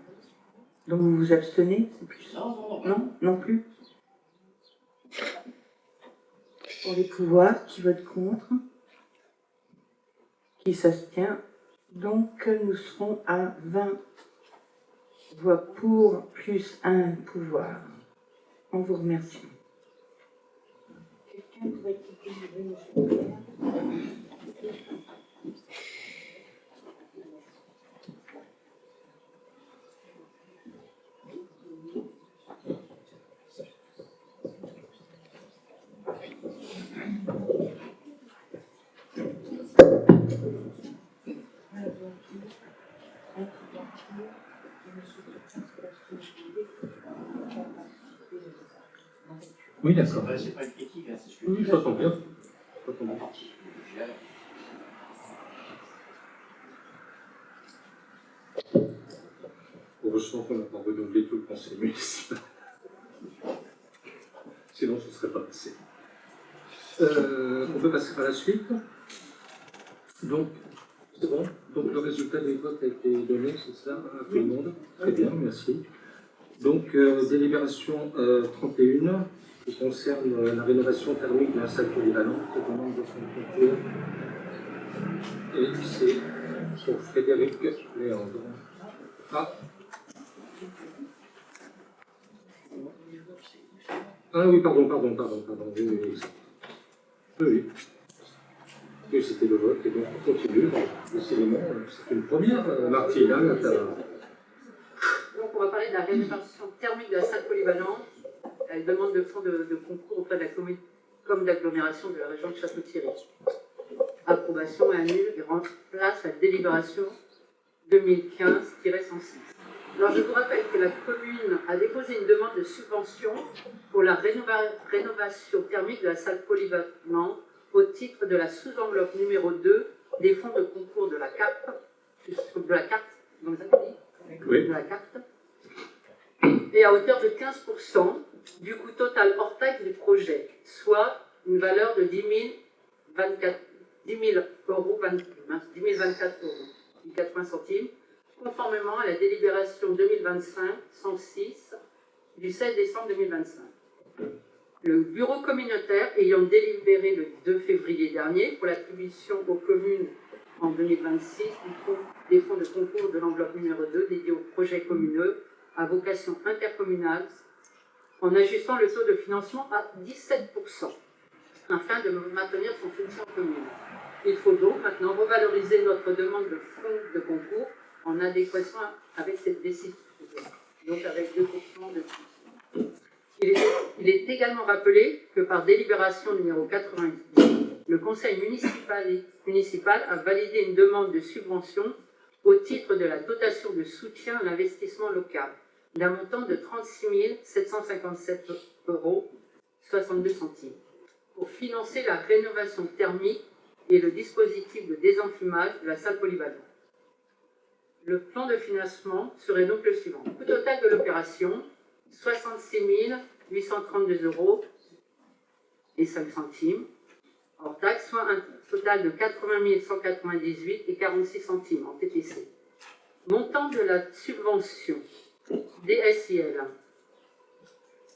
Donc vous vous abstenez, c'est plus ça? Non, non plus. Pour les pouvoirs, qui vote contre? Qui s'abstient? Donc nous serons à 20 voix pour plus un pouvoir. On vous remercie. Quelqu'un pourrait quitter le jeu, monsieur le maire? Oui, d'accord. C'est pas une critique, hein, c'est ce que Oui, je j'entends bien. Heureusement qu'on n'a pas renouvelé tout le conseil municipal. Sinon, ce ne serait pas passé. On peut passer par la suite. Donc, c'est bon. Donc, le résultat des votes a été donné, c'est ça, à tout le monde. Très bien, merci. Donc, délibération 31, qui concerne la rénovation thermique de la salle polyvalente, qui demande de son concours. Et c'est pour Frédéric Léandre. Ah oui, pardon. Oui. Oui, c'était le vote, et donc on continue. Décidément, c'est une première, Martine, hein, Donc on va parler de la rénovation thermique de la salle polyvalente. Elle demande de fonds de concours auprès de la commune comme d'agglomération de la région de Château-Thierry. Approbation et annule et remplace la délibération 2015-106. Alors je vous rappelle que la commune a déposé une demande de subvention pour la rénovation thermique de la salle polyvalente au titre de la sous-enveloppe numéro 2 des fonds de concours de la carte, donc vous avez dit, oui. de la carte, et à hauteur de 15% du coût total hors taxe du projet, soit une valeur de 10 024 euros, 80 centimes, conformément à la délibération 2025-106 du 16 décembre 2025. Le bureau communautaire ayant délibéré le 2 février dernier pour l'attribution aux communes en 2026 des fonds de concours de l'enveloppe numéro 2 dédiés aux projets communaux à vocation intercommunale en ajustant le taux de financement à 17% afin de maintenir son fonction commune. Il faut donc maintenant revaloriser notre demande de fonds de concours en adéquation avec cette décision, donc avec 2% de plus. Il est également rappelé que par délibération numéro 90, le conseil municipal a validé une demande de subvention au titre de la dotation de soutien à l'investissement local d'un montant de 36 757 euros 62 centimes pour financer la rénovation thermique et le dispositif de désenfumage de la salle polyvalente. Le plan de financement serait donc le suivant. Coût total de l'opération, 66 832 euros et 5 centimes hors taxe, soit un total de 80 198 et 46 centimes en TTC. Montant de la subvention DSIL,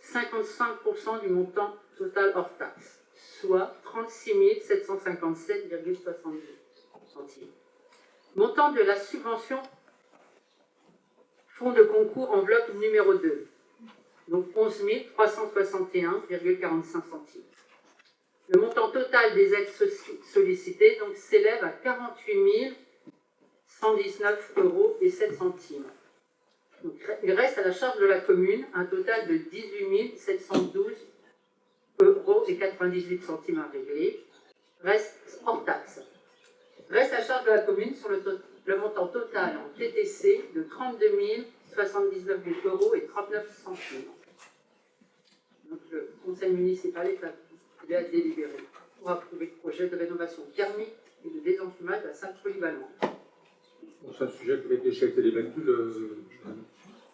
55% du montant total hors taxe, soit 36 757,70 centimes. Montant de la subvention fonds de concours enveloppe numéro 2, donc 11 361,45 centimes. Le montant total des aides sollicitées donc s'élève à 48 119,07 €. Donc, il reste à la charge de la commune un total de 18 712,98 € à régler, reste hors taxe. Reste à charge de la commune sur le montant total en TTC de 32 079,39 €. Donc, le conseil municipal est appelé à délibérer pour approuver le projet de rénovation thermique et de désenfumage de la salle polyvalente. Bon, c'est un sujet qui avait déjà été débattu.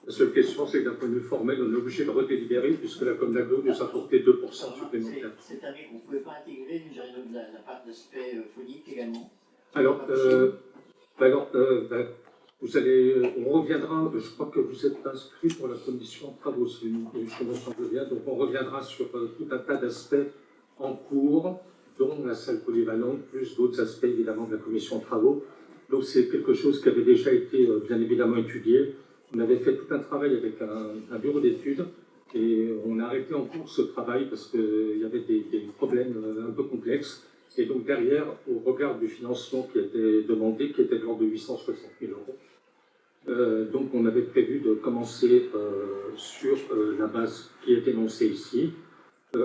La seule question, c'est que d'un point de vue formel, on est obligé de redélibérer puisque la commune d'Aglo nous a apporté 2% supplémentaires. Cette année, vous ne pouvez pas intégrer la part d'aspect phonique également? Alors, vous allez, on reviendra, je crois que vous êtes inscrit pour la commission de travaux, si je me semble bien, donc on reviendra sur tout un tas d'aspects en cours, dont la salle polyvalente, plus d'autres aspects évidemment de la commission de travaux. Donc c'est quelque chose qui avait déjà été bien évidemment étudié. On avait fait tout un travail avec un bureau d'études et on a arrêté en cours ce travail parce qu'il y avait des problèmes un peu complexes. Et donc derrière, au regard du financement qui était demandé, qui était de l'ordre de 860 000 €, donc on avait prévu de commencer sur la base qui est énoncée ici,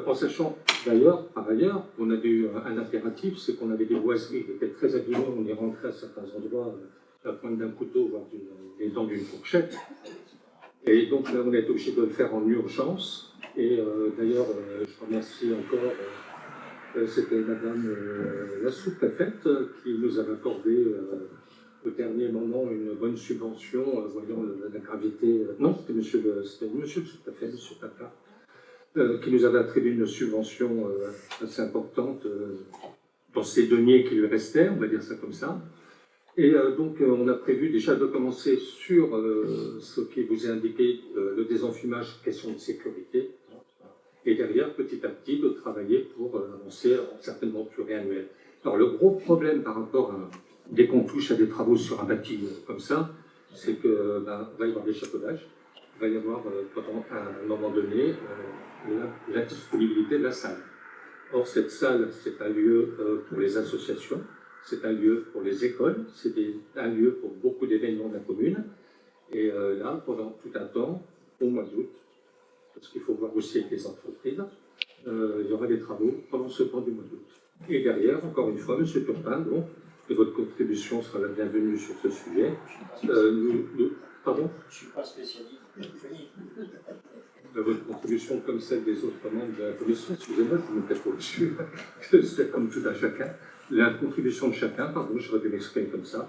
en sachant d'ailleurs, par ailleurs, on avait eu un impératif, c'est qu'on avait des boiseries qui étaient très abîmées, on y rentrait à certains endroits à la pointe d'un couteau, voire les dents d'une fourchette. Et donc là, on a été obligé de le faire en urgence. Et d'ailleurs, je remercie encore, c'était Madame la sous-préfète qui nous avait accordé au dernier moment une bonne subvention, voyant la gravité. Non, c'était monsieur le sous-préfet, monsieur Papa, qui nous avait attribué une subvention assez importante dans ces deniers qui lui restaient, on va dire ça comme ça. Et donc on a prévu déjà de commencer sur ce qui vous est indiqué, le désenfumage, question de sécurité, et derrière, petit à petit, de travailler pour avancer certainement pluriannuel. Alors le gros problème par rapport à, dès qu'on touche à des travaux sur un bâti comme ça, c'est qu'il va y avoir des chapelages, il va y avoir à un moment donné la disponibilité de la salle. Or cette salle, c'est un lieu pour les associations, c'est un lieu pour les écoles, c'est un lieu pour beaucoup d'événements de la commune. Et là, pendant tout un temps, au mois d'août, parce qu'il faut voir aussi avec les entreprises, il y aura des travaux pendant ce temps du mois d'août. Et derrière, encore une fois, M. Turpin, donc, et votre contribution sera la bienvenue sur ce sujet. Pardon ? Je ne suis pas spécialiste de téléphonie. Votre contribution, comme celle des autres membres de la commission, excusez-moi, je ne me mets pas au-dessus, c'est comme tout à chacun. La contribution de chacun, pardon, j'aurais dû m'exprimer comme ça,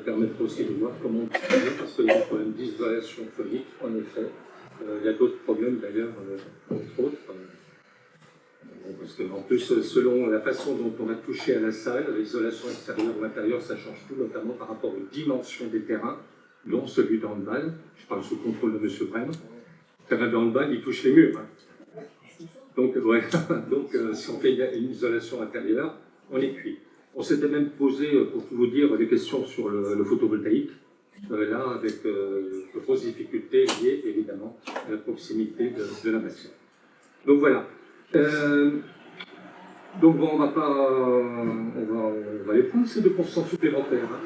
permettra aussi de voir comment on peut faire, parce qu'il y a des problèmes d'isolation phonique, en effet. Il y a d'autres problèmes d'ailleurs, entre autres. Parce qu'en plus, selon la façon dont on va toucher à la salle, l'isolation extérieure ou intérieure, ça change tout, notamment par rapport aux dimensions des terrains, dont celui de handball. Je parle sous contrôle de M. Brem. Le terrain de handball, il touche les murs. Hein. Donc, ouais. Donc si on fait une isolation intérieure, on est cuit. On s'était même posé, pour tout vous dire, des questions sur le photovoltaïque. Là, avec de grosses difficultés liées évidemment à la proximité de la matière. Donc voilà. Donc bon, on va les prendre ces 2% supplémentaires. Hein.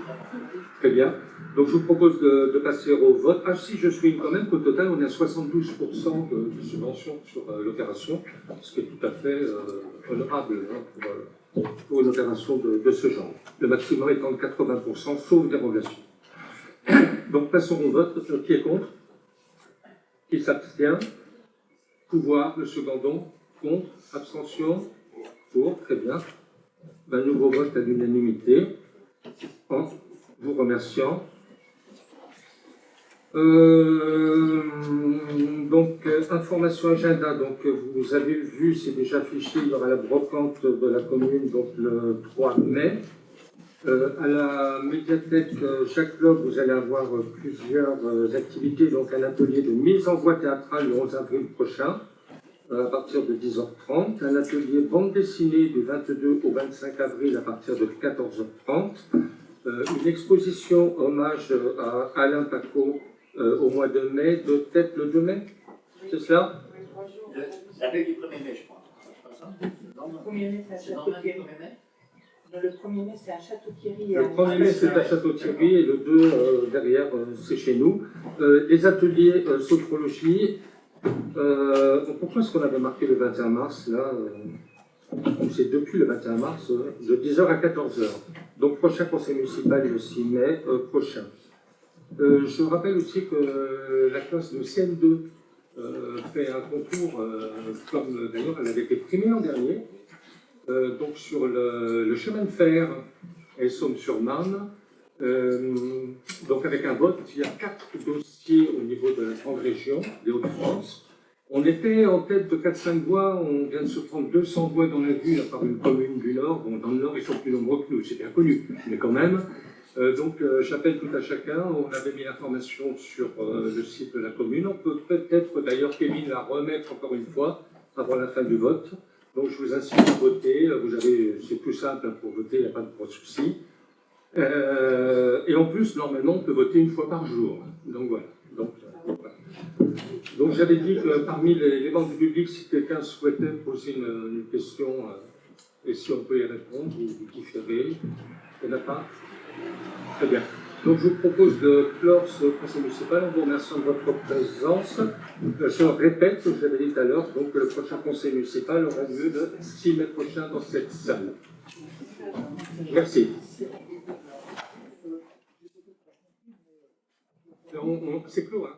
Très bien. Donc je vous propose de passer au vote. Ah si, je souligne quand même qu'au total, on est à 72% de subvention sur l'opération, ce qui est tout à fait honorable hein, pour une opération de ce genre. Le maximum étant de 80%, sauf dérogation. Donc passons au vote. Qui est contre? Qui s'abstient? Pouvoir, M. Gandon. Contre? Abstention? Pour? Très bien. Un nouveau vote à l'unanimité. En vous remerciant. Donc, information agenda. Donc, vous avez vu, c'est déjà affiché, il y aura la brocante de la commune donc le 3 mai. À la médiathèque Jacques Loeb, vous allez avoir plusieurs activités, donc un atelier de mise en voie théâtrale le 11 avril prochain, à partir de 10h30, un atelier bande dessinée du 22 au 25 avril à partir de 14h30, une exposition hommage à Alain Paco au mois de mai, de peut-être le 2 mai, c'est cela? La veille du 1er mai, je crois. C'est pas ça? Non, Le 1er mai, c'est à c'est dans le Château-Thierry. 1er mai? Le 1er mai, c'est à Château-Thierry. Le 1er mai, c'est à Château-Thierry et le 2, derrière, c'est chez nous. Les ateliers sophrologie. Pourquoi est-ce qu'on avait marqué le 21 mars, là c'est depuis le 21 mars, de 10h à 14h. Donc, prochain conseil municipal le 6 mai prochain. Je rappelle aussi que la classe de CM2 fait un concours, comme d'ailleurs elle avait été primée l'an dernier, donc sur le chemin de fer et Somme-sur-Marne. Donc avec un vote, il y a 4 dossiers au niveau de la grande région, des Hauts-de-France. On était en tête de 4-5 voix, on vient de se prendre 200 voix dans la ville, à part une commune du Nord. Bon, dans le Nord, ils sont plus nombreux que nous, c'est bien connu, mais quand même. Donc j'appelle tout à chacun, on avait mis l'information sur le site de la commune. On peut peut-être d'ailleurs, Kevin, la remettre encore une fois avant la fin du vote. Donc je vous incite à voter, c'est plus simple pour voter, il n'y a pas de gros soucis. Et en plus, normalement, on peut voter une fois par jour. Donc voilà. Donc j'avais dit que parmi les membres du public, si quelqu'un souhaitait poser une question, et si on peut y répondre, ou différer, il n'y en a pas. Très bien. Donc je vous propose de clore ce conseil municipal en vous remerciant de votre présence. Je répète ce que j'avais dit tout à l'heure, donc le prochain conseil municipal aura lieu le 6 mai prochain dans cette salle. Merci. C'est clos, hein.